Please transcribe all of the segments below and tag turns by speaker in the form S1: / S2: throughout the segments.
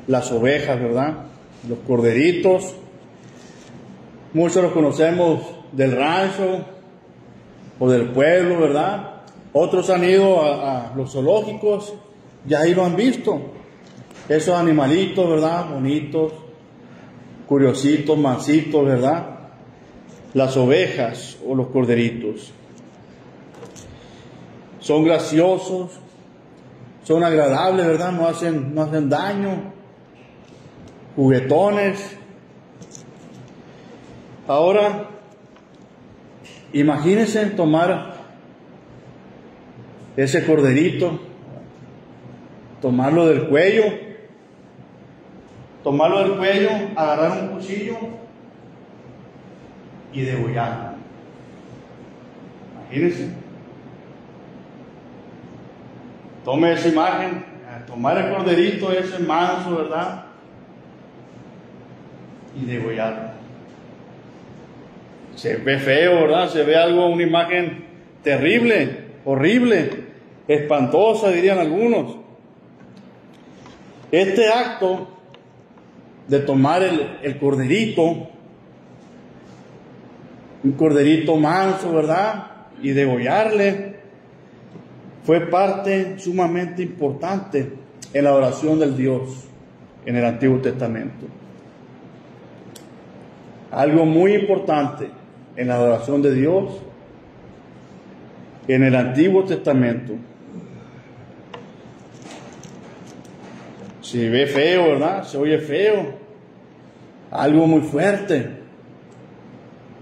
S1: las ovejas, ¿verdad? Los corderitos. Muchos los conocemos del rancho o del pueblo, ¿verdad? Otros han ido a los zoológicos, ya ahí lo han visto. Esos animalitos, ¿verdad? Bonitos, curiositos, mansitos, ¿verdad? Las ovejas o los corderitos. Son graciosos, son agradables, ¿verdad? No hacen daño, juguetones. Ahora, imagínense tomar ese corderito, tomarlo del cuello, agarrar un cuchillo y degollarlo. Imagínense. Tome esa imagen, tomar el corderito ese manso, ¿verdad? Y degollarlo. Se ve feo, ¿verdad? Se ve una imagen terrible, horrible, espantosa, dirían algunos. Este acto de tomar el corderito, un corderito manso, ¿verdad? Y degollarle, fue parte sumamente importante en la adoración del Dios en el Antiguo Testamento. Algo muy importante en la adoración de Dios en el Antiguo Testamento. Se ve feo, ¿verdad? Se oye feo. Algo muy fuerte.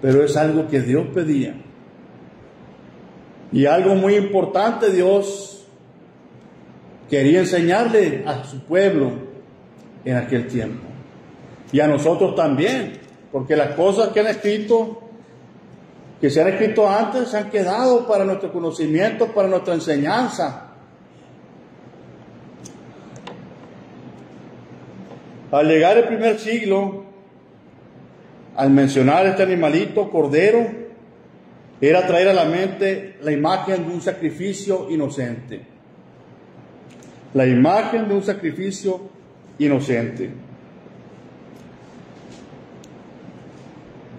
S1: Pero es algo que Dios pedía. Y algo muy importante Dios quería enseñarle a su pueblo en aquel tiempo. Y a nosotros también. Porque las cosas que se han escrito antes, se han quedado para nuestro conocimiento, para nuestra enseñanza. Al llegar el primer siglo, al mencionar este animalito, cordero, era traer a la mente la imagen de un sacrificio inocente. La imagen de un sacrificio inocente.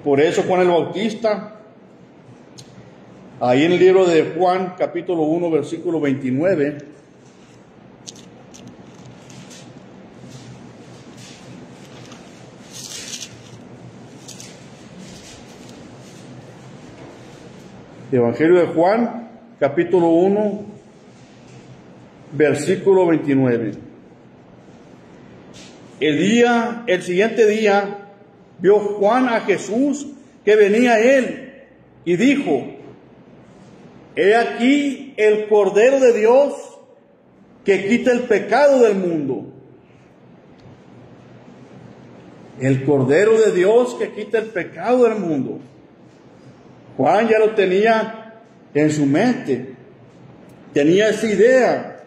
S1: Por eso Juan el Bautista, ahí en el libro de Juan, capítulo 1, versículo 29, Evangelio de Juan, capítulo 1, versículo 29. El siguiente día, vio Juan a Jesús que venía a él y dijo: he aquí el Cordero de Dios que quita el pecado del mundo. El Cordero de Dios que quita el pecado del mundo. Juan ya lo tenía en su mente. Tenía esa idea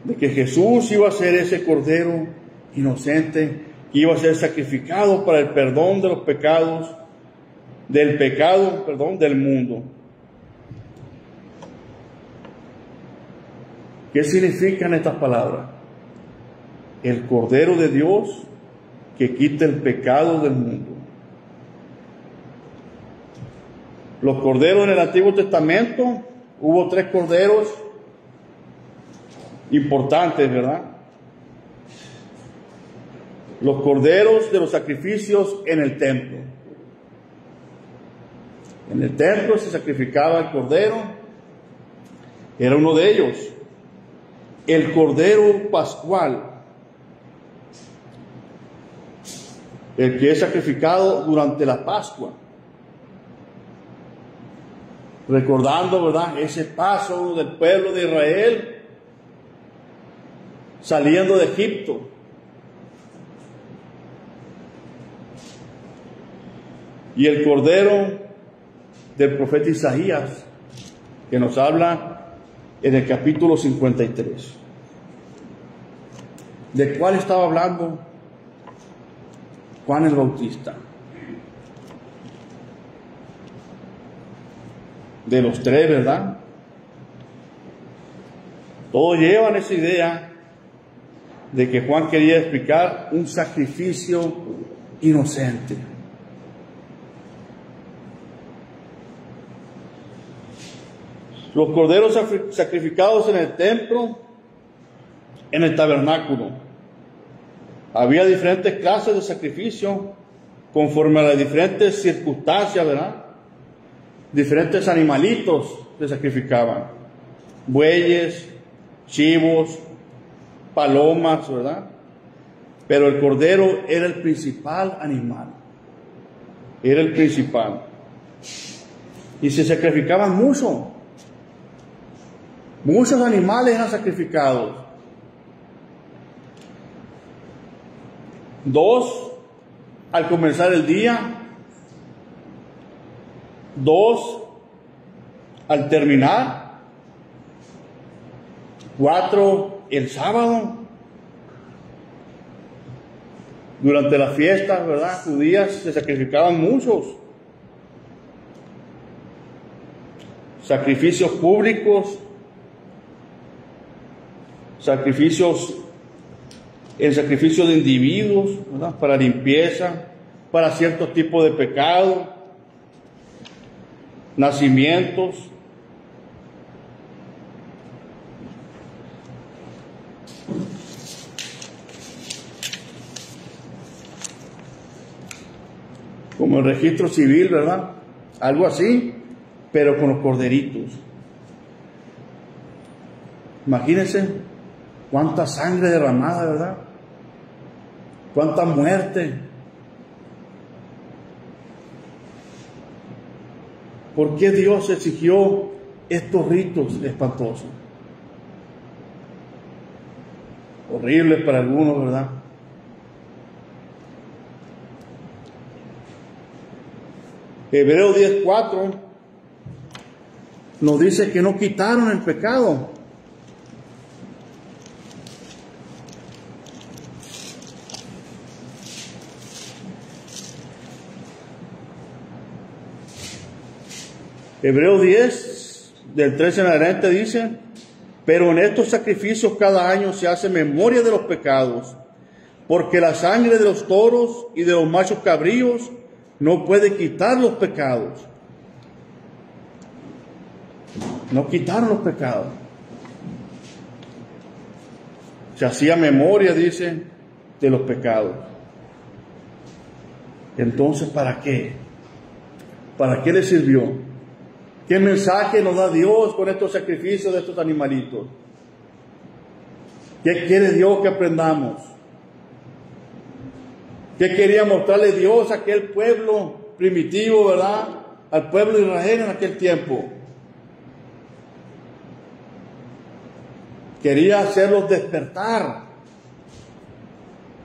S1: de que Jesús iba a ser ese Cordero inocente, que iba a ser sacrificado para el perdón de los pecados, del mundo. ¿Qué significan estas palabras? El Cordero de Dios que quita el pecado del mundo. Los corderos en el Antiguo Testamento, hubo 3 corderos importantes, ¿verdad? Los corderos de los sacrificios en el templo. En el templo se sacrificaba el cordero, era uno de ellos. El cordero pascual, el que es sacrificado durante la Pascua. Recordando, ¿verdad?, ese paso del pueblo de Israel saliendo de Egipto. Y el cordero del profeta Isaías, que nos habla en el capítulo 53. ¿De cuál estaba hablando Juan el Bautista? De los 3, ¿verdad? Todos llevan esa idea de que Juan quería explicar un sacrificio inocente. Los corderos sacrificados en el templo, en el tabernáculo. Había diferentes clases de sacrificio conforme a las diferentes circunstancias, ¿verdad? Diferentes animalitos se sacrificaban. Bueyes, chivos, palomas, ¿verdad? Pero el cordero era el principal animal. Era el principal. Y se sacrificaban mucho. Muchos animales eran sacrificados. 2 al comenzar el día. 2 al terminar. 4 el sábado. Durante las fiestas, ¿verdad?, judías se sacrificaban muchos. Sacrificios públicos. El sacrificio de individuos, ¿verdad?, para limpieza, para ciertos tipos de pecado, nacimientos. Como el registro civil, ¿verdad? Algo así, pero con los corderitos. Imagínense cuánta sangre derramada, ¿verdad? Cuánta muerte. ¿Por qué Dios exigió estos ritos espantosos? Horribles para algunos, ¿verdad? Hebreos 10:4 nos dice que no quitaron el pecado. Hebreos 10, del 13 en adelante dice: pero en estos sacrificios cada año se hace memoria de los pecados, porque la sangre de los toros y de los machos cabríos no puede quitar los pecados. No quitaron los pecados. Se hacía memoria, dice, de los pecados. Entonces, ¿para qué? ¿Para qué le sirvió? ¿Qué mensaje nos da Dios con estos sacrificios de estos animalitos? ¿Qué quiere Dios que aprendamos? ¿Qué quería mostrarle Dios a aquel pueblo primitivo, verdad? Al pueblo de Israel en aquel tiempo. Quería hacerlos despertar,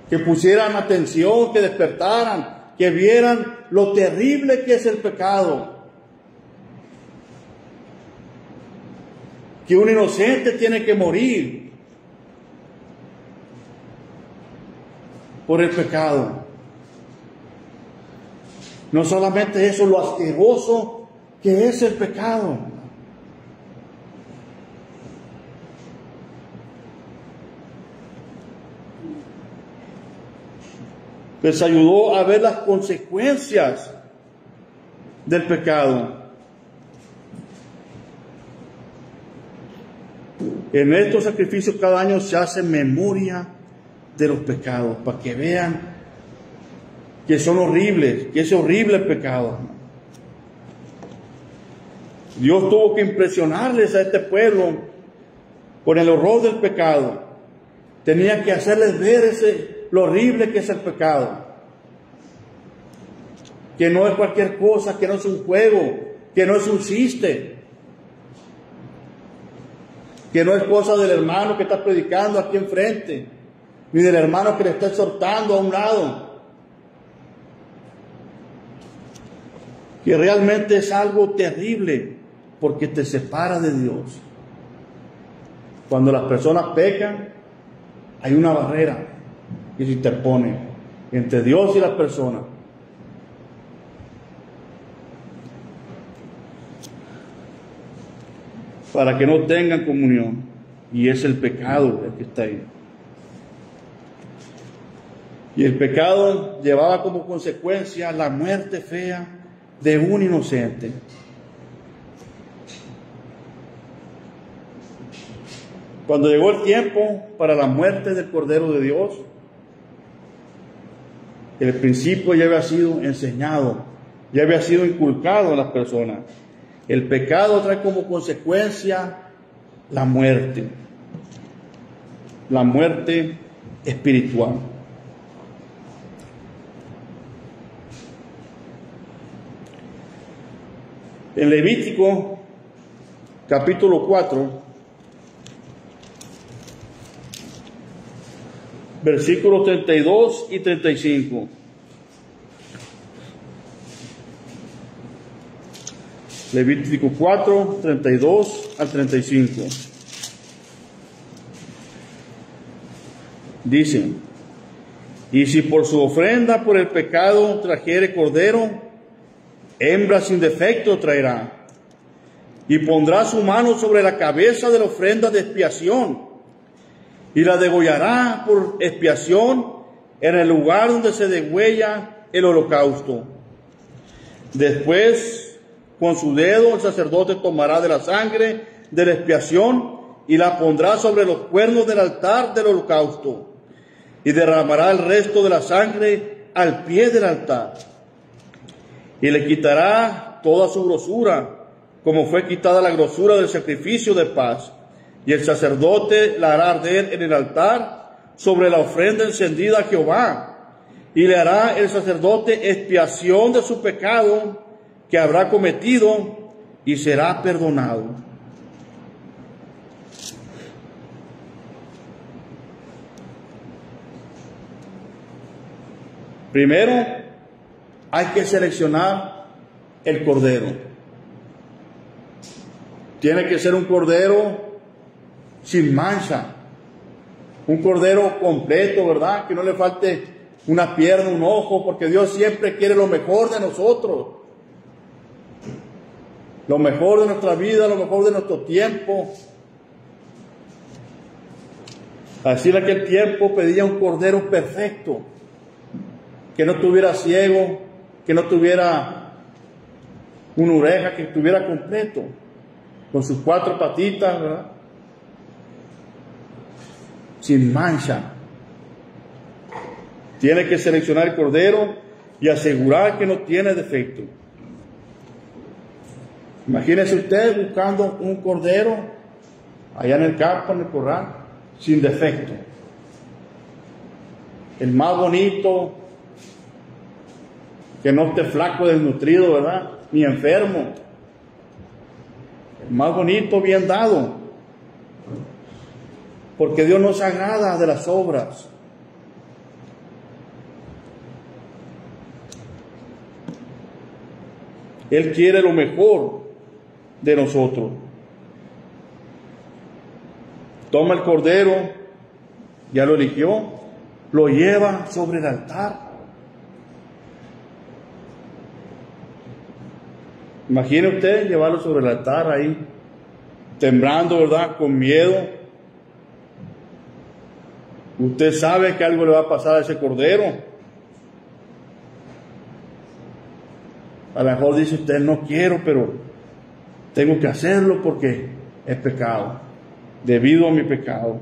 S1: que pusieran atención, que despertaran, que vieran lo terrible que es el pecado. Que un inocente tiene que morir por el pecado. No solamente eso, lo asqueroso que es el pecado. Les ayudó a ver las consecuencias del pecado. En estos sacrificios cada año se hace memoria de los pecados, para que vean que son horribles, que es horrible el pecado. Dios tuvo que impresionarles a este pueblo con el horror del pecado. Tenía que hacerles ver lo horrible que es el pecado. Que no es cualquier cosa, que no es un juego, que no es un chiste. Que no es cosa del hermano que está predicando aquí enfrente, ni del hermano que le está exhortando a un lado. Que realmente es algo terrible, porque te separa de Dios. Cuando las personas pecan, hay una barrera que se interpone entre Dios y las personas. Para que no tengan comunión. Y es el pecado el que está ahí. Y el pecado llevaba como consecuencia la muerte fea de un inocente. Cuando llegó el tiempo para la muerte del Cordero de Dios, el principio ya había sido enseñado, ya había sido inculcado a las personas. El pecado trae como consecuencia la muerte espiritual. En Levítico capítulo 4, versículos 32 y 35. Levítico 4, 32 al 35. Dice: y si por su ofrenda por el pecado trajere cordero, hembra sin defecto traerá, y pondrá su mano sobre la cabeza de la ofrenda de expiación, y la degollará por expiación en el lugar donde se degüella el holocausto. Después, con su dedo, el sacerdote tomará de la sangre de la expiación y la pondrá sobre los cuernos del altar del holocausto, y derramará el resto de la sangre al pie del altar. Y le quitará toda su grosura, como fue quitada la grosura del sacrificio de paz. Y el sacerdote la hará arder en el altar sobre la ofrenda encendida a Jehová. Y le hará el sacerdote expiación de su pecado que habrá cometido, y será perdonado. Primero, hay que seleccionar el cordero. Tiene que ser un cordero sin mancha, un cordero completo, ¿verdad? Que no le falte una pierna, un ojo, porque Dios siempre quiere lo mejor de nosotros, lo mejor de nuestra vida, lo mejor de nuestro tiempo. Así en aquel tiempo pedía un cordero perfecto, que no tuviera ciego, que no tuviera una oreja, que estuviera completo, con sus 4 patitas, ¿verdad? Sin mancha. Tiene que seleccionar el cordero y asegurar que no tiene defecto. Imagínese usted buscando un cordero allá en el campo, en el corral, sin defecto. El más bonito, que no esté flaco, desnutrido, ¿verdad? Ni enfermo. El más bonito, bien dado. Porque Dios no se agrada de las obras. Él quiere lo mejor de nosotros. Toma el cordero, ya lo eligió, lo lleva sobre el altar. Imagine usted llevarlo sobre el altar ahí, temblando, ¿verdad? Con miedo. Usted sabe que algo le va a pasar a ese cordero. A lo mejor dice usted, no quiero, pero tengo que hacerlo porque es pecado, debido a mi pecado.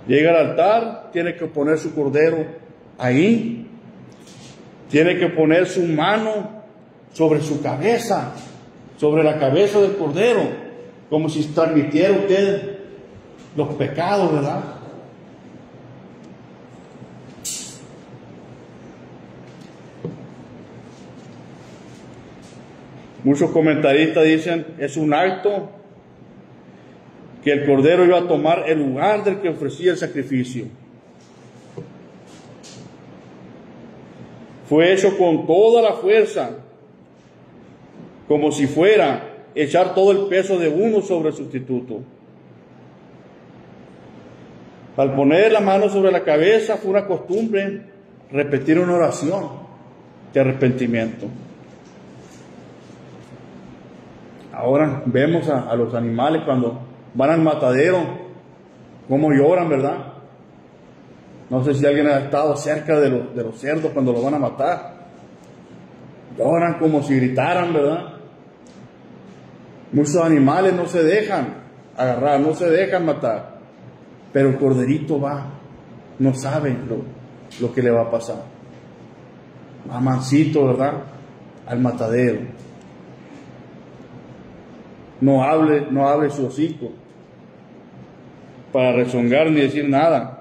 S1: Llega al altar, tiene que poner su cordero ahí, tiene que poner su mano sobre su cabeza, sobre la cabeza del cordero, como si transmitiera usted los pecados, ¿verdad? Muchos comentaristas dicen, es un acto que el cordero iba a tomar el lugar del que ofrecía el sacrificio. Fue hecho con toda la fuerza, como si fuera echar todo el peso de uno sobre el sustituto. Al poner la mano sobre la cabeza fue una costumbre repetir una oración de arrepentimiento. Ahora vemos a los animales cuando van al matadero, cómo lloran, ¿verdad? No sé si alguien ha estado cerca de los cerdos cuando los van a matar. Lloran como si gritaran, ¿verdad? Muchos animales no se dejan agarrar, no se dejan matar. Pero el corderito va, no sabe lo que le va a pasar. Va mansito, ¿verdad? Al matadero. No hable su hocico para rezongar ni decir nada.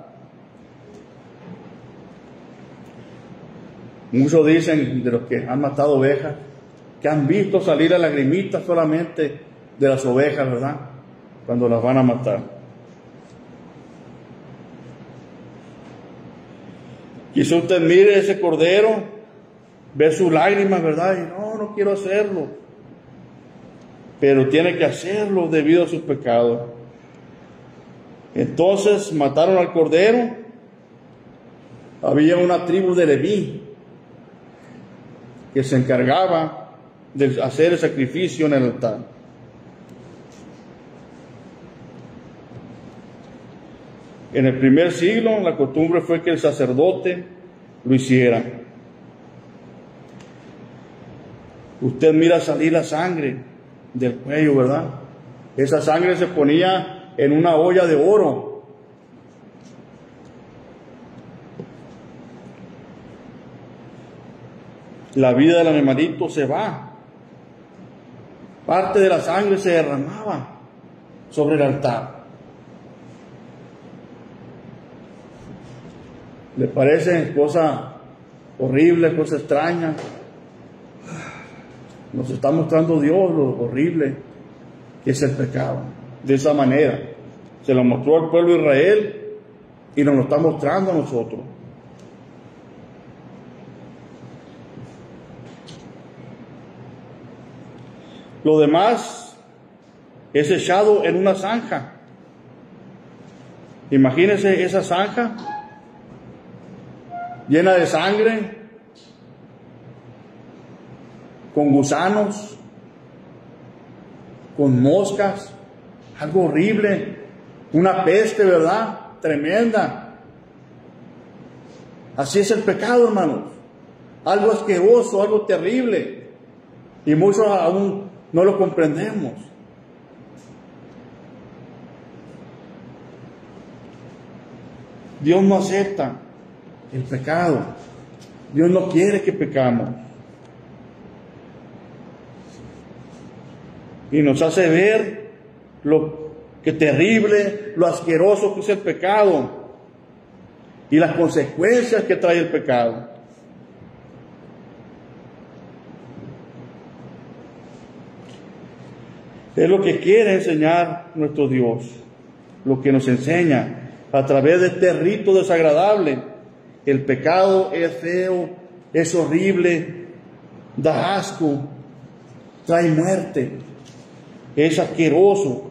S1: Muchos dicen, de los que han matado ovejas, que han visto salir a lagrimitas solamente de las ovejas, ¿verdad? Cuando las van a matar. Quizá usted mire ese cordero, ve sus lágrimas, ¿verdad? Y no quiero hacerlo. Pero tiene que hacerlo debido a sus pecados. Entonces mataron al cordero. Había una tribu de Leví que se encargaba de hacer el sacrificio en el altar. En el primer siglo la costumbre fue que el sacerdote lo hiciera. Usted mira salir la sangre del cuello, ¿verdad? Esa sangre se ponía en una olla de oro. La vida del animalito se va. Parte de la sangre se derramaba sobre el altar. ¿Le parece cosa horrible, cosa extraña? Nos está mostrando Dios lo horrible que es el pecado. De esa manera se lo mostró al pueblo de Israel y nos lo está mostrando a nosotros. Lo demás es echado en una zanja. Imagínense esa zanja llena de sangre, con gusanos, con moscas, algo horrible, una peste, ¿verdad? Tremenda. Así es el pecado, hermanos. Algo asqueroso, algo terrible. Y muchos aún no lo comprendemos. Dios no acepta el pecado. Dios no quiere que pecamos. Y nos hace ver lo que terrible, lo asqueroso que es el pecado y las consecuencias que trae el pecado. Es lo que quiere enseñar nuestro Dios, lo que nos enseña a través de este rito desagradable. El pecado es feo, es horrible, da asco, trae muerte, es asqueroso.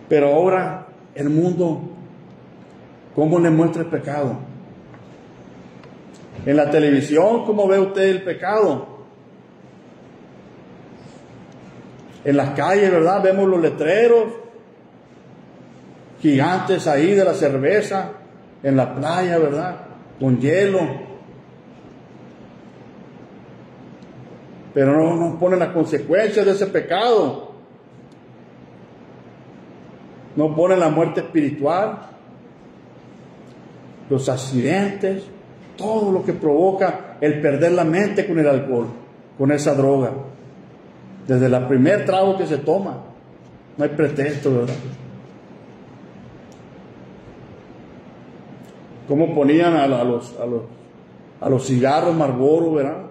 S1: Pero ahora el mundo, ¿cómo le muestra el pecado? En la televisión, ¿cómo ve usted el pecado? En las calles, ¿verdad? Vemos los letreros gigantes ahí de la cerveza, en la playa, ¿verdad? Con hielo. Pero no nos ponen las consecuencias de ese pecado. No ponen la muerte espiritual, los accidentes, todo lo que provoca el perder la mente con el alcohol, con esa droga. Desde el primer trago que se toma, no hay pretexto, ¿verdad? Cómo ponían a los cigarros Marlboro, ¿verdad?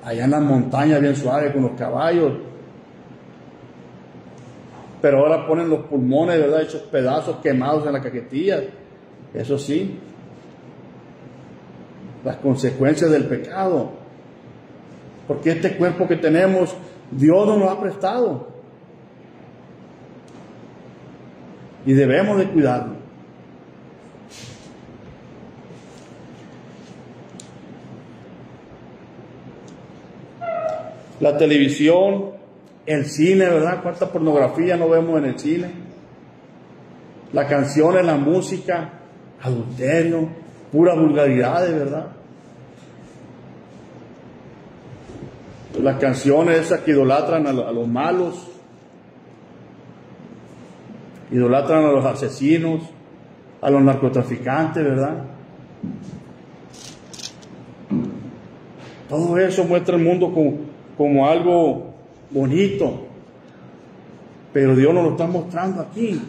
S1: Allá en las montañas bien suaves con los caballos. Pero ahora ponen los pulmones, ¿verdad? Hechos pedazos quemados en la cajetilla. Eso sí, las consecuencias del pecado. Porque este cuerpo que tenemos, Dios nos lo ha prestado. Y debemos de cuidarlo. La televisión El cine, ¿verdad? ¿Cuánta pornografía no vemos en el cine? Las canciones, la música, adulterio, pura vulgaridad, de verdad. Las canciones esas que idolatran a los malos, idolatran a los asesinos, a los narcotraficantes, ¿verdad? Todo eso muestra el mundo como algo bonito, pero Dios nos lo está mostrando aquí,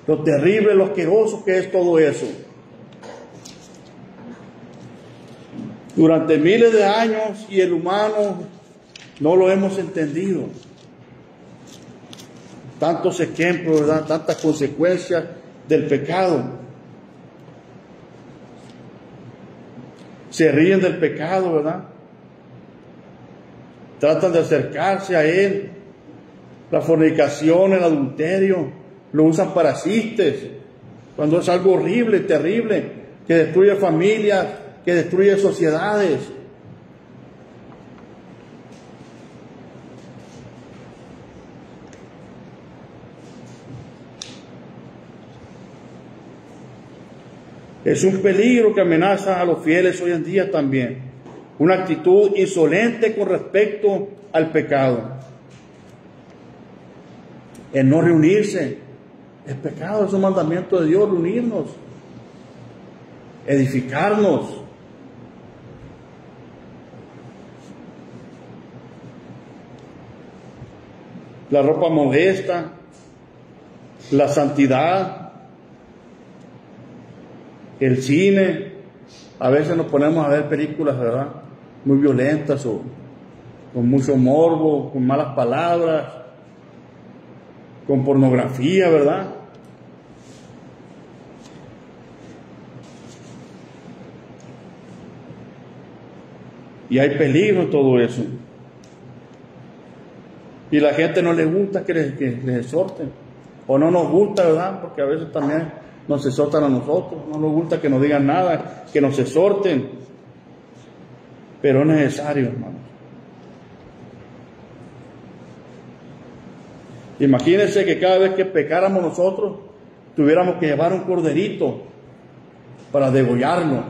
S1: lo terrible, lo asqueroso que es todo eso. Durante miles de años y el humano no lo hemos entendido. Tantos ejemplos, ¿verdad? Tantas consecuencias del pecado. Se ríen del pecado, ¿verdad? Tratan de acercarse a él. La fornicación, el adulterio, lo usan para chistes, cuando es algo horrible, terrible, que destruye familias, que destruye sociedades. Es un peligro que amenaza a los fieles hoy en día también. Una actitud insolente con respecto al pecado. El no reunirse. Es pecado, es un mandamiento de Dios, reunirnos. Edificarnos. La ropa modesta. La santidad. El cine. A veces nos ponemos a ver películas, ¿verdad? Muy violentas o con mucho morbo, con malas palabras, con pornografía, ¿verdad? Y hay peligro en todo eso. Y a la gente no le gusta que les exhorten. O no nos gusta, ¿verdad? Porque a veces también nos exhortan a nosotros. No nos gusta que nos digan nada, que nos exhorten. Pero es necesario, hermanos. Imagínense que cada vez que pecáramos nosotros, tuviéramos que llevar un corderito para degollarlo.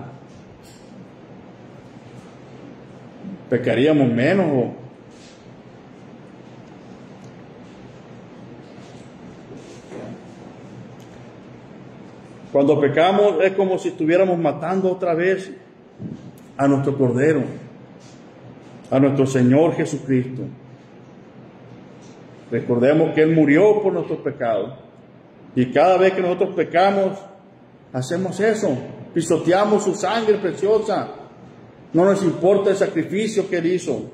S1: ¿Pecaríamos menos? Cuando pecamos es como si estuviéramos matando otra vez a nuestro Cordero, a nuestro Señor Jesucristo. Recordemos que Él murió por nuestros pecados. Y cada vez que nosotros pecamos, hacemos eso. Pisoteamos su sangre preciosa. No nos importa el sacrificio que Él hizo.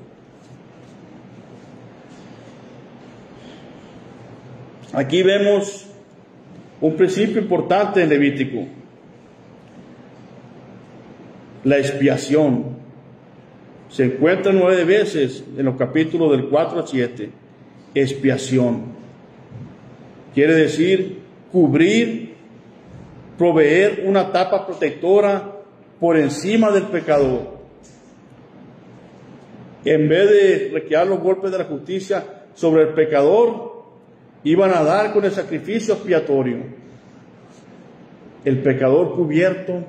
S1: Aquí vemos un principio importante en Levítico. La expiación. Se encuentra 9 veces en los capítulos del 4 al 7. Expiación. Quiere decir cubrir, proveer una tapa protectora por encima del pecador. En vez de recrear los golpes de la justicia sobre el pecador, iban a dar con el sacrificio expiatorio. El pecador cubierto,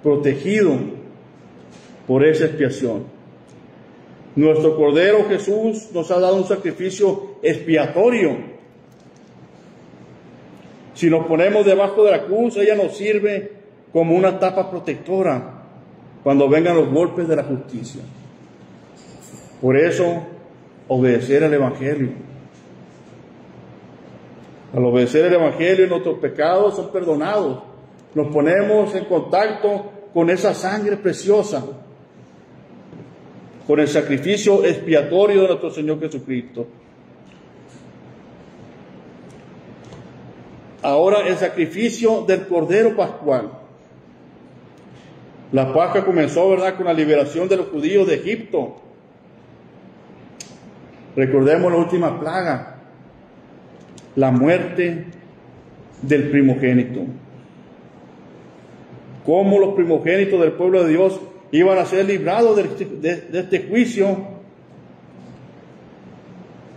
S1: protegido por esa expiación. Nuestro Cordero Jesús nos ha dado un sacrificio expiatorio. Si nos ponemos debajo de la cruz, ella nos sirve como una tapa protectora cuando vengan los golpes de la justicia. Por eso, obedecer al Evangelio. Al obedecer el Evangelio, nuestros pecados son perdonados. Nos ponemos en contacto con esa sangre preciosa, con el sacrificio expiatorio de nuestro Señor Jesucristo. Ahora el sacrificio del Cordero Pascual. La Pascua comenzó, ¿verdad?, con la liberación de los judíos de Egipto. Recordemos la última plaga, la muerte del primogénito. Cómo los primogénitos del pueblo de Dios iban a ser librados de este juicio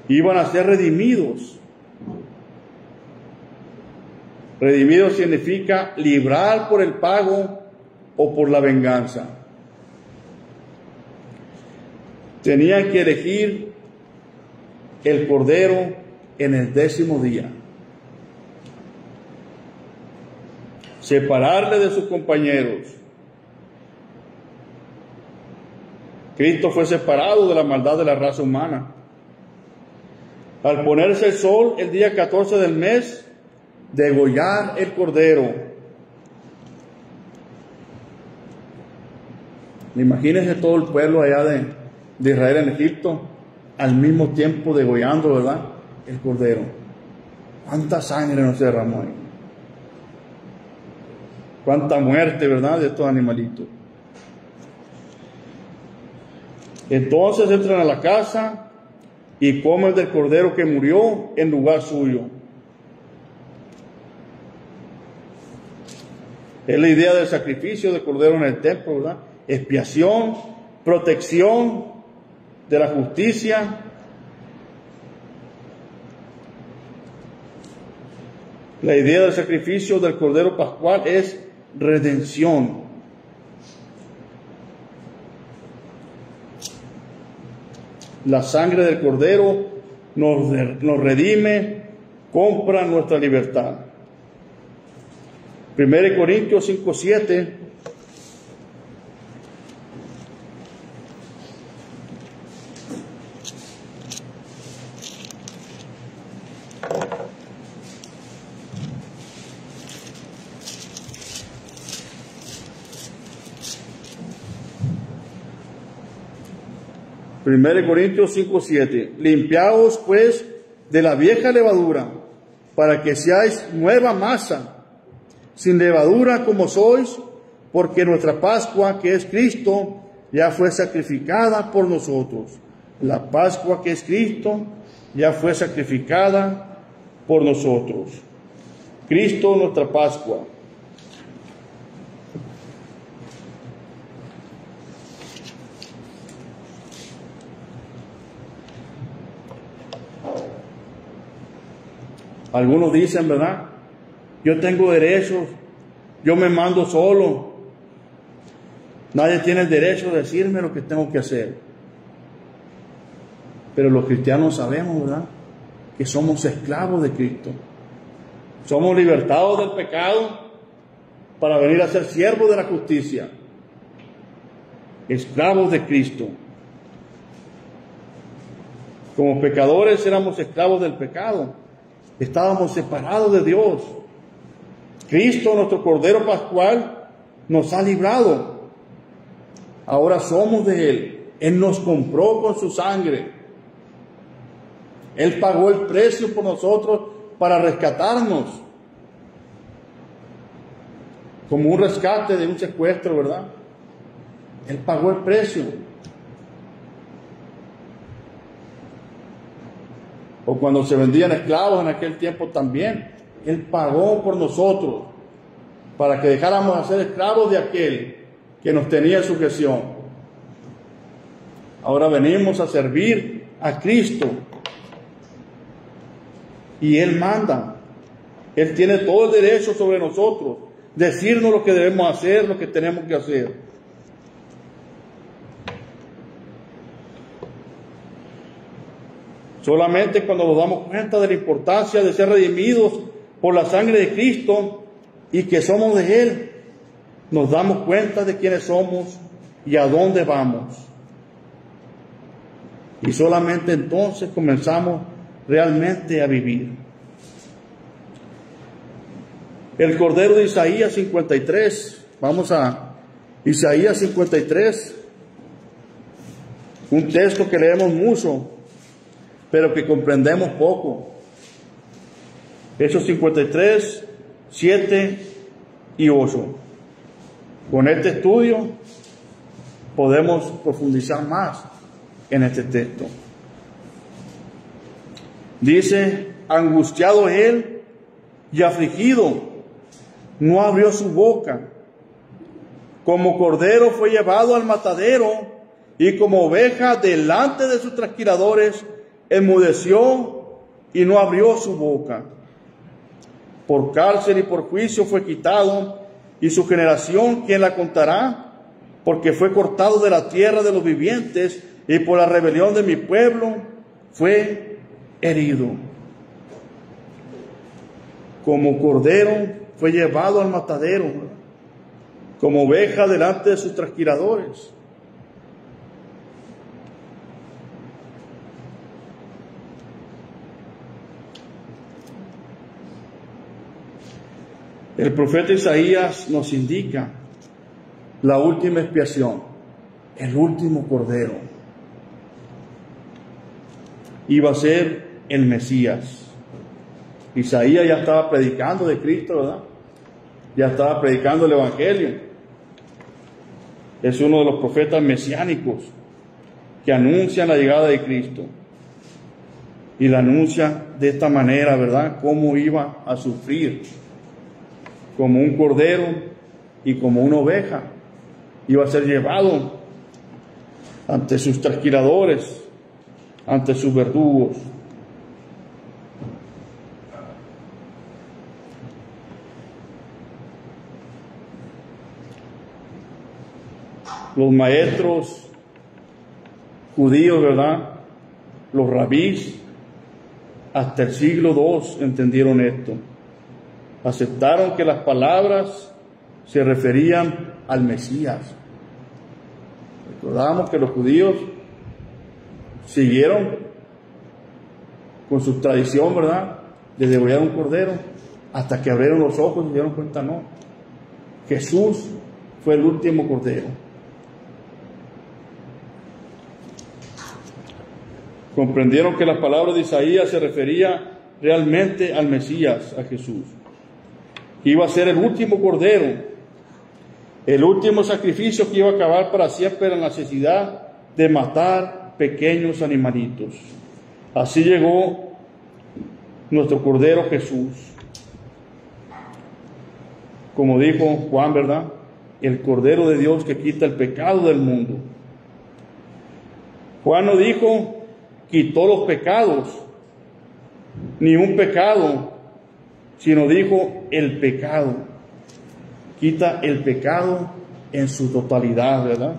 S1: iban a ser redimidos. Redimidos significa librar por el pago o por la venganza. Tenían que elegir el cordero en el 10º día. Separarle de sus compañeros. Cristo fue separado de la maldad de la raza humana. Al ponerse el sol el día 14 del mes, degollar el cordero. Imagínense todo el pueblo allá de Israel en Egipto, al mismo tiempo degollando, ¿verdad?, el cordero. ¿Cuánta sangre no se derramó ahí? ¿Cuánta muerte, verdad, de estos animalitos? Entonces entran a la casa y comen del cordero que murió en lugar suyo. Es la idea del sacrificio de cordero en el templo, ¿verdad? Expiación, protección de la justicia. La idea del sacrificio del cordero pascual es redención. La sangre del cordero nos redime, compra nuestra libertad. 1 Corintios 5:7. Primero Corintios 5:7. Limpiaos pues de la vieja levadura, para que seáis nueva masa, sin levadura como sois, porque nuestra Pascua, que es Cristo, ya fue sacrificada por nosotros. La Pascua, que es Cristo, ya fue sacrificada por nosotros. Cristo, nuestra Pascua. Algunos dicen, ¿verdad?, yo tengo derechos, yo me mando solo. Nadie tiene el derecho de decirme lo que tengo que hacer. Pero los cristianos sabemos, ¿verdad?, que somos esclavos de Cristo. Somos libertados del pecado para venir a ser siervos de la justicia. Esclavos de Cristo. Como pecadores éramos esclavos del pecado. Estábamos separados de Dios. Cristo, nuestro Cordero Pascual, nos ha librado. Ahora somos de Él. Él nos compró con su sangre. Él pagó el precio por nosotros para rescatarnos. Como un rescate de un secuestro, ¿verdad? Él pagó el precio. O cuando se vendían esclavos en aquel tiempo también, Él pagó por nosotros para que dejáramos de ser esclavos de aquel que nos tenía en sujeción. Ahora venimos a servir a Cristo y Él manda. Él tiene todo el derecho sobre nosotros, decirnos lo que debemos hacer, lo que tenemos que hacer. Solamente cuando nos damos cuenta de la importancia de ser redimidos por la sangre de Cristo y que somos de Él, nos damos cuenta de quiénes somos y a dónde vamos. Y solamente entonces comenzamos realmente a vivir. El Cordero de Isaías 53, vamos a Isaías 53, un texto que leemos mucho, pero que comprendemos poco. Hechos 53, 7 y 8. Con este estudio podemos profundizar más en este texto. Dice, angustiado él y afligido, no abrió su boca. Como cordero fue llevado al matadero, y como oveja delante de sus trasquiladores, enmudeció y no abrió su boca. Por cárcel y por juicio fue quitado, y su generación, ¿quién la contará? Porque fue cortado de la tierra de los vivientes, y por la rebelión de mi pueblo fue herido. Como cordero fue llevado al matadero, como oveja delante de sus trasquiladores. El profeta Isaías nos indica la última expiación, el último cordero. Iba a ser el Mesías. Isaías ya estaba predicando de Cristo, ¿verdad? Ya estaba predicando el Evangelio. Es uno de los profetas mesiánicos que anuncian la llegada de Cristo. Y la anuncia de esta manera, ¿verdad? Cómo iba a sufrir. Como un cordero y como una oveja. Iba a ser llevado ante sus trasquiladores, ante sus verdugos. Los maestros judíos, ¿verdad? Los rabís, hasta el siglo II entendieron esto. Aceptaron que las palabras se referían al Mesías. Recordamos que los judíos siguieron con su tradición, ¿verdad?, de degollar un cordero, hasta que abrieron los ojos y se dieron cuenta, no, Jesús fue el último cordero. Comprendieron que las palabras de Isaías se refería realmente al Mesías, a Jesús. Iba a ser el último cordero, el último sacrificio que iba a acabar para siempre la necesidad de matar pequeños animalitos. Así llegó nuestro Cordero Jesús. Como dijo Juan, ¿verdad? El Cordero de Dios que quita el pecado del mundo. Juan no dijo quitó los pecados, ni un pecado, sino dijo el pecado. Quita el pecado en su totalidad, ¿verdad?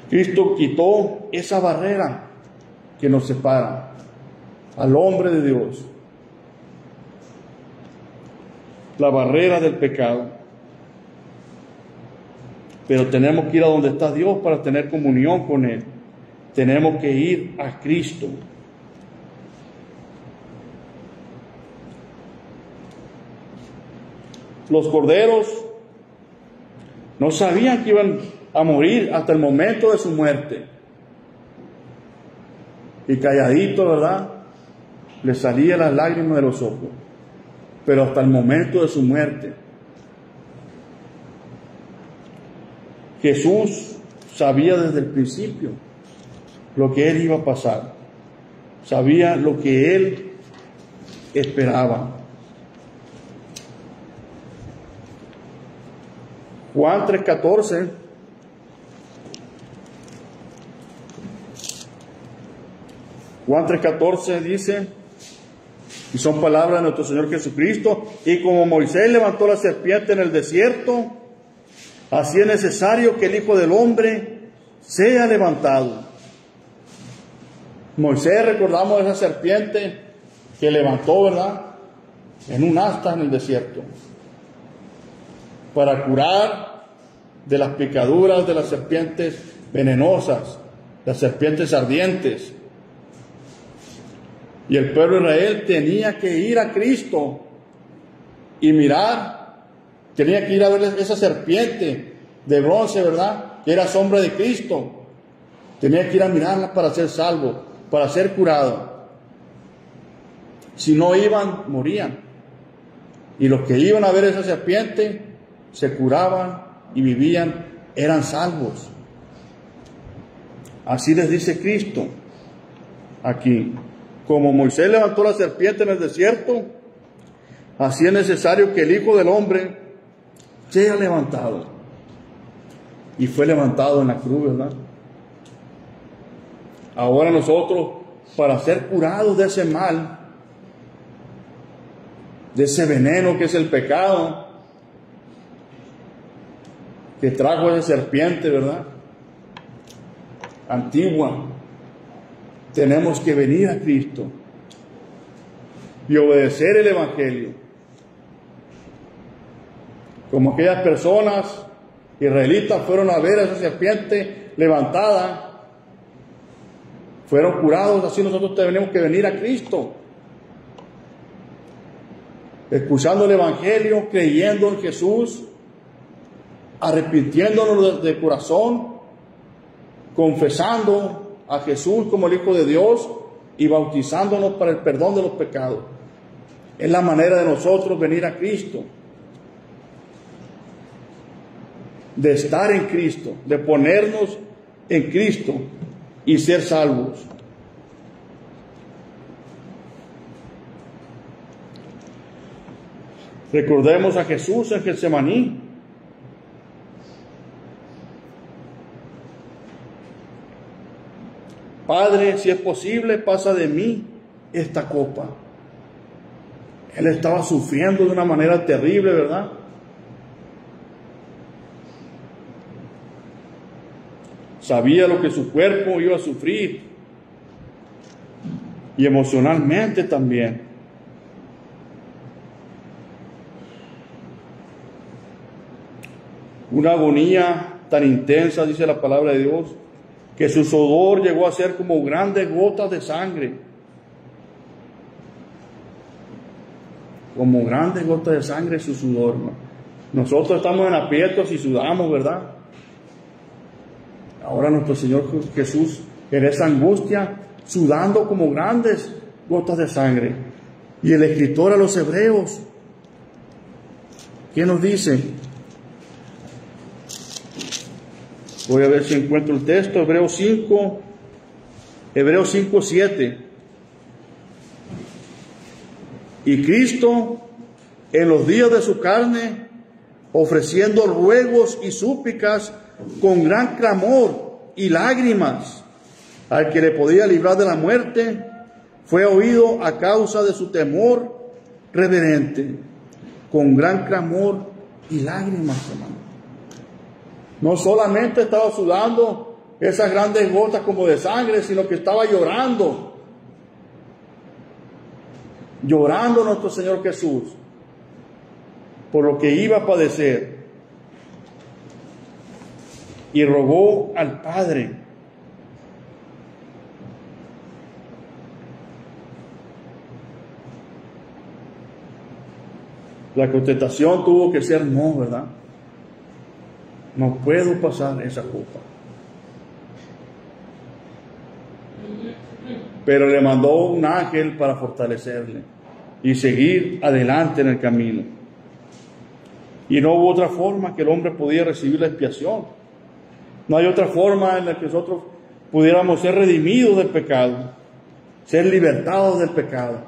S1: Cristo quitó esa barrera que nos separa al hombre de Dios, la barrera del pecado. Pero tenemos que ir a donde está Dios para tener comunión con Él. Tenemos que ir a Cristo. Los corderos no sabían que iban a morir hasta el momento de su muerte. Y calladito, ¿verdad?, les salían las lágrimas de los ojos. Pero hasta el momento de su muerte. Jesús sabía desde el principio lo que Él iba a pasar. Sabía lo que Él esperaba. Juan 3:14 Juan 3:14 dice, y son palabras de nuestro Señor Jesucristo: y como Moisés levantó la serpiente en el desierto, así es necesario que el Hijo del Hombre sea levantado. Moisés, recordamos esa serpiente que levantó, ¿verdad?, en un asta en el desierto, para curar de las picaduras de las serpientes venenosas, las serpientes ardientes. Y el pueblo de Israel tenía que ir a Cristo y mirar, tenía que ir a ver esa serpiente de bronce, ¿verdad?, que era sombra de Cristo. Tenía que ir a mirarla para ser salvo, para ser curado. Si no iban, morían. Y los que iban a ver esa serpiente se curaban y vivían, eran salvos. Así les dice Cristo aquí: como Moisés levantó la serpiente en el desierto, así es necesario que el Hijo del Hombre sea levantado. y fue levantado en la cruz, ¿verdad? Ahora nosotros, para ser curados de ese mal, de ese veneno que es el pecado, que trajo esa serpiente, ¿verdad?, antigua, tenemos que venir a Cristo y obedecer el Evangelio. Como aquellas personas israelitas fueron a ver a esa serpiente levantada, fueron curados, así nosotros tenemos que venir a Cristo, escuchando el Evangelio, creyendo en Jesús, arrepintiéndonos de corazón, confesando a Jesús como el Hijo de Dios y bautizándonos para el perdón de los pecados. Es la manera de nosotros venir a Cristo, de estar en Cristo, de ponernos en Cristo y ser salvos. Recordemos a Jesús en Getsemaní. Padre, si es posible, pasa de mí esta copa. Él estaba sufriendo de una manera terrible, ¿verdad? Sabía lo que su cuerpo iba a sufrir, y emocionalmente también. Una agonía tan intensa, dice la palabra de Dios, que su sudor llegó a ser como grandes gotas de sangre. Como grandes gotas de sangre su sudor, ¿no? Nosotros estamos en aprietos y sudamos, ¿verdad? Ahora nuestro Señor Jesús, en esa angustia, sudando como grandes gotas de sangre. Y el escritor a los Hebreos, ¿qué nos dice? Voy a ver si encuentro el texto. Hebreos 5:7. Y Cristo, en los días de su carne, ofreciendo ruegos y súplicas con gran clamor y lágrimas al que le podía librar de la muerte, fue oído a causa de su temor reverente, con gran clamor y lágrimas, hermano. No solamente estaba sudando esas grandes gotas como de sangre, sino que estaba llorando. Llorando nuestro Señor Jesús por lo que iba a padecer. Y rogó al Padre. La contestación tuvo que ser no, ¿verdad? No puedo pasar esa copa. Pero le mandó un ángel para fortalecerle y seguir adelante en el camino. Y no hubo otra forma que el hombre pudiera recibir la expiación. No hay otra forma en la que nosotros pudiéramos ser redimidos del pecado, ser libertados del pecado.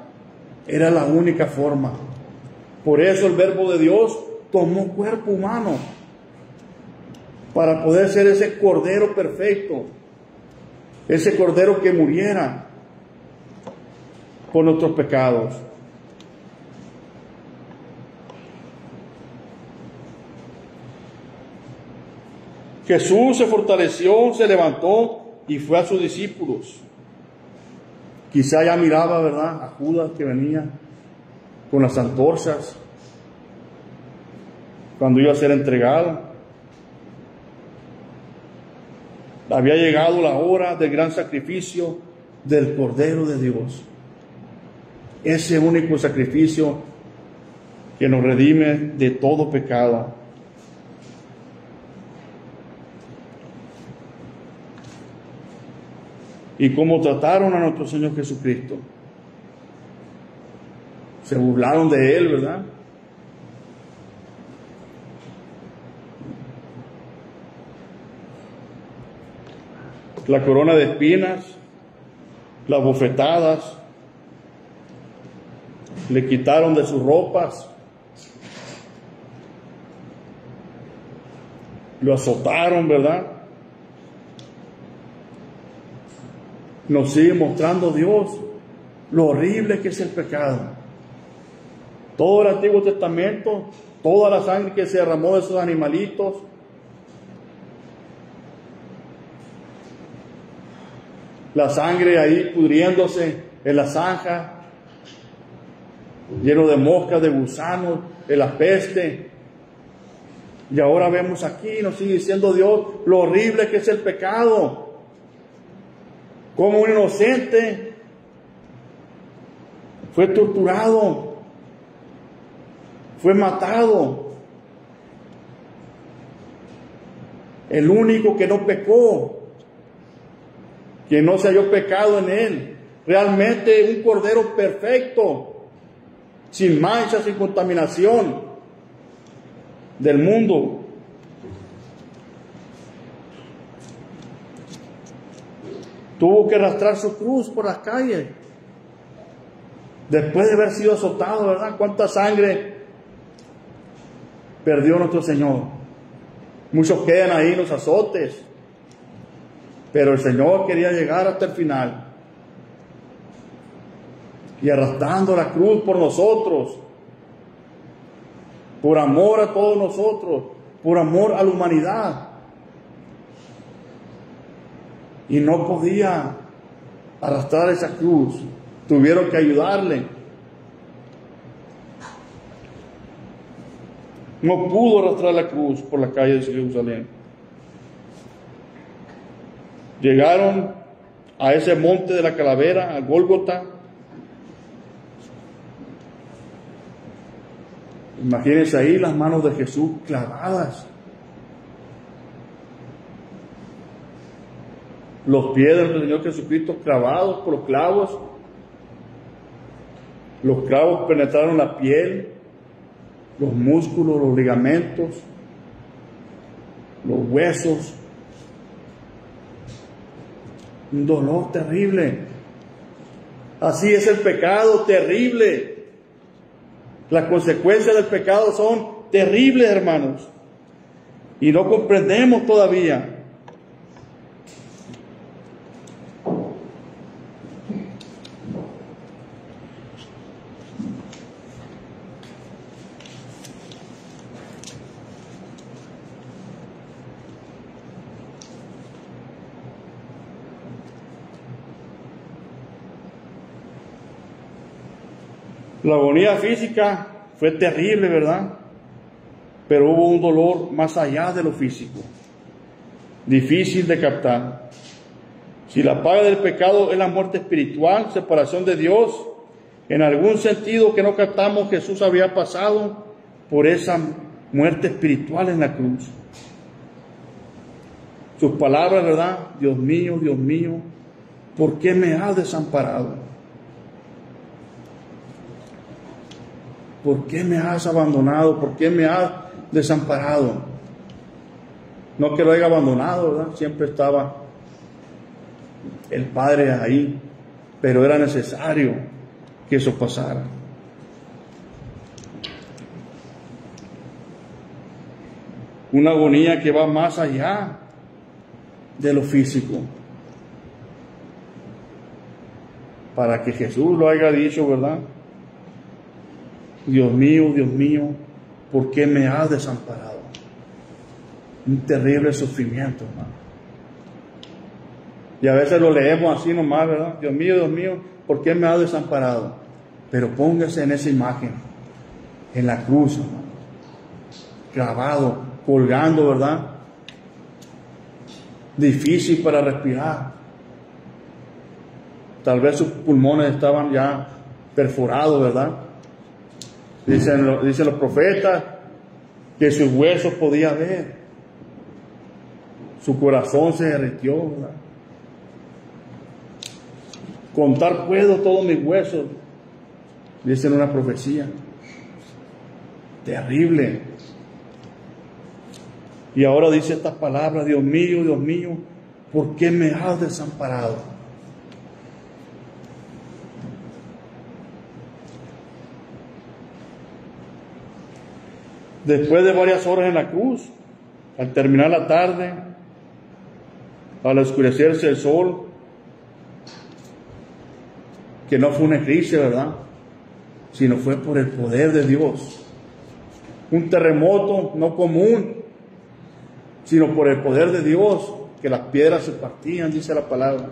S1: Era la única forma. Por eso el Verbo de Dios tomó cuerpo humano, para poder ser ese Cordero perfecto, ese Cordero que muriera por nuestros pecados. Jesús se fortaleció, se levantó y fue a sus discípulos. Quizá ya miraba, ¿verdad?, a Judas que venía con las antorchas cuando iba a ser entregado. Había llegado la hora del gran sacrificio del Cordero de Dios. Ese único sacrificio que nos redime de todo pecado. ¿Y cómo trataron a nuestro Señor Jesucristo? Se burlaron de Él, ¿verdad? La corona de espinas, las bofetadas, le quitaron de sus ropas, lo azotaron, ¿verdad? Nos sigue mostrando Dios lo horrible que es el pecado. Todo el Antiguo Testamento, toda la sangre que se derramó de esos animalitos, la sangre ahí pudriéndose en la zanja, lleno de moscas, de gusanos, de la peste. Y ahora vemos aquí, nos sigue diciendo Dios lo horrible que es el pecado. Como un inocente fue torturado, fue matado. El único que no pecó, que no se halló pecado en él. Realmente un cordero perfecto, sin mancha, sin contaminación del mundo. Tuvo que arrastrar su cruz por las calles, después de haber sido azotado, ¿verdad? ¿Cuánta sangre perdió nuestro Señor? Muchos quedan ahí en los azotes, pero el Señor quería llegar hasta el final, y arrastrando la cruz por nosotros, por amor a todos nosotros, por amor a la humanidad. Y no podía arrastrar esa cruz, tuvieron que ayudarle. No pudo arrastrar la cruz por la calle de Jerusalén. Llegaron a ese monte de la calavera, a Gólgota. Imagínense ahí las manos de Jesús clavadas, los pies del Señor Jesucristo clavados por los clavos. Los clavos penetraron la piel, los músculos, los ligamentos, los huesos. Un dolor terrible. Así es el pecado, terrible. Las consecuencias del pecado son terribles, hermanos, y no comprendemos todavía. La agonía física fue terrible, ¿verdad? Pero hubo un dolor más allá de lo físico, difícil de captar. Si la paga del pecado es la muerte espiritual, separación de Dios, en algún sentido que no captamos, Jesús había pasado por esa muerte espiritual en la cruz. Sus palabras, ¿verdad? Dios mío, ¿por qué me has desamparado? ¿Por qué me has abandonado? ¿Por qué me has desamparado? No que lo haya abandonado, ¿verdad? Siempre estaba el Padre ahí, pero era necesario que eso pasara. Una agonía que va más allá de lo físico. Para que Jesús lo haya dicho, ¿verdad? Dios mío, ¿por qué me has desamparado? Un terrible sufrimiento, hermano. Y a veces lo leemos así nomás, ¿verdad? Dios mío, ¿por qué me has desamparado? Pero póngase en esa imagen, en la cruz, hermano, clavado, colgando, ¿verdad? Difícil para respirar. Tal vez sus pulmones estaban ya perforados, ¿verdad? Dicen los profetas que sus huesos podía ver. Su corazón se derritió, ¿verdad? Contar puedo todos mis huesos, dicen una profecía. Terrible. Y ahora dice estas palabras: Dios mío, ¿por qué me has desamparado? Después de varias horas en la cruz, al terminar la tarde, al oscurecerse el sol, que no fue una eclipse, ¿verdad?, sino fue por el poder de Dios. Un terremoto no común, sino por el poder de Dios, que las piedras se partían, dice la palabra.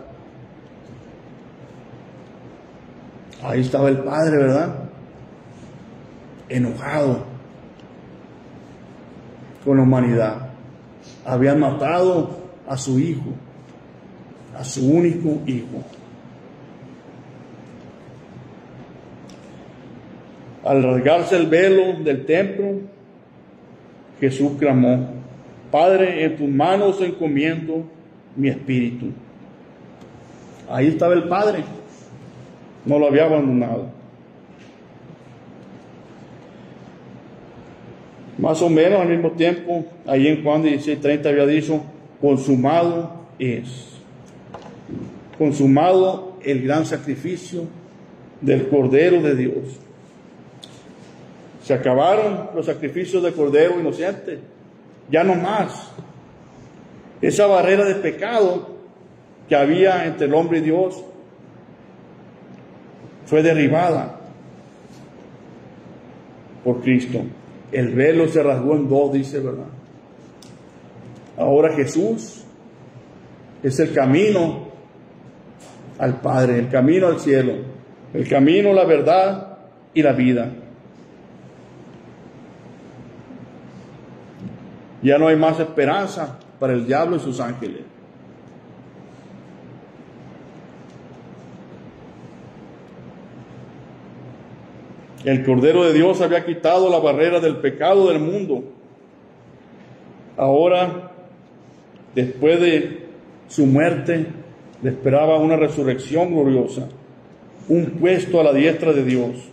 S1: Ahí estaba el Padre, ¿verdad?, enojado con la humanidad. Habían matado a su hijo, a su único hijo. Al rasgarse el velo del templo, Jesús clamó: Padre, en tus manos encomiendo mi espíritu. Ahí estaba el Padre, no lo había abandonado. Más o menos al mismo tiempo, ahí en Juan 16:30 había dicho: consumado es. Consumado el gran sacrificio del Cordero de Dios. Se acabaron los sacrificios de Cordero inocente. Ya no más. Esa barrera de pecado que había entre el hombre y Dios fue derribada por Cristo. El velo se rasgó en dos, dice, ¿verdad? Ahora Jesús es el camino al Padre, el camino al cielo, el camino, la verdad y la vida. Ya no hay más esperanza para el diablo y sus ángeles. El Cordero de Dios había quitado la barrera del pecado del mundo. Ahora, después de su muerte, le esperaba una resurrección gloriosa, un puesto a la diestra de Dios.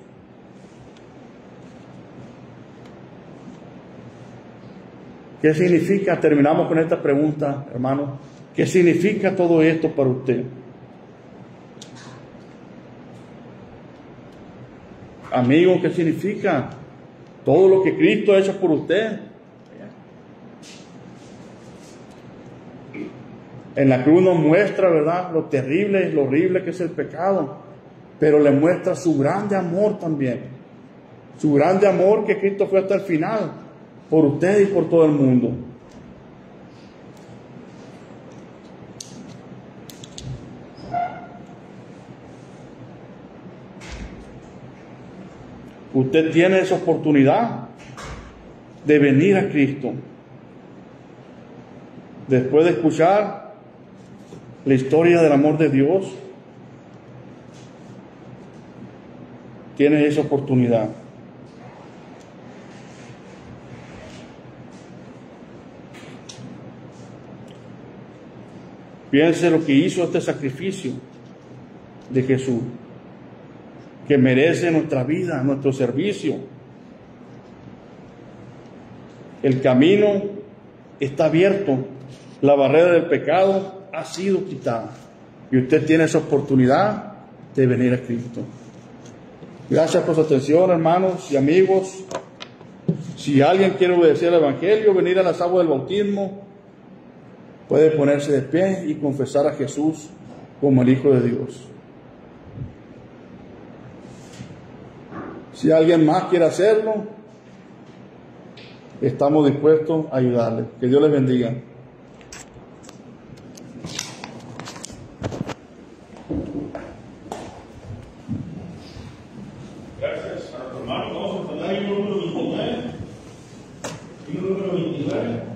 S1: ¿Qué significa? Terminamos con esta pregunta, hermano. ¿Qué significa todo esto para usted? Amigo, ¿qué significa todo lo que Cristo ha hecho por usted? En la cruz nos muestra, ¿verdad?, lo terrible, lo horrible que es el pecado, pero le muestra su grande amor también. Su grande amor, que Cristo fue hasta el final por usted y por todo el mundo. Usted tiene esa oportunidad de venir a Cristo. Después de escuchar la historia del amor de Dios, tiene esa oportunidad. Piense lo que hizo este sacrificio de Jesús, que merece nuestra vida, nuestro servicio. El camino está abierto, la barrera del pecado ha sido quitada y usted tiene esa oportunidad de venir a Cristo. Gracias por su atención, hermanos y amigos. Si alguien quiere obedecer al Evangelio, venir a las aguas del bautismo, puede ponerse de pie y confesar a Jesús como el Hijo de Dios. Si alguien más quiere hacerlo, estamos dispuestos a ayudarle. Que Dios les bendiga.
S2: Gracias a nuestro hermano. Vamos a poner el número 29 y el número 29.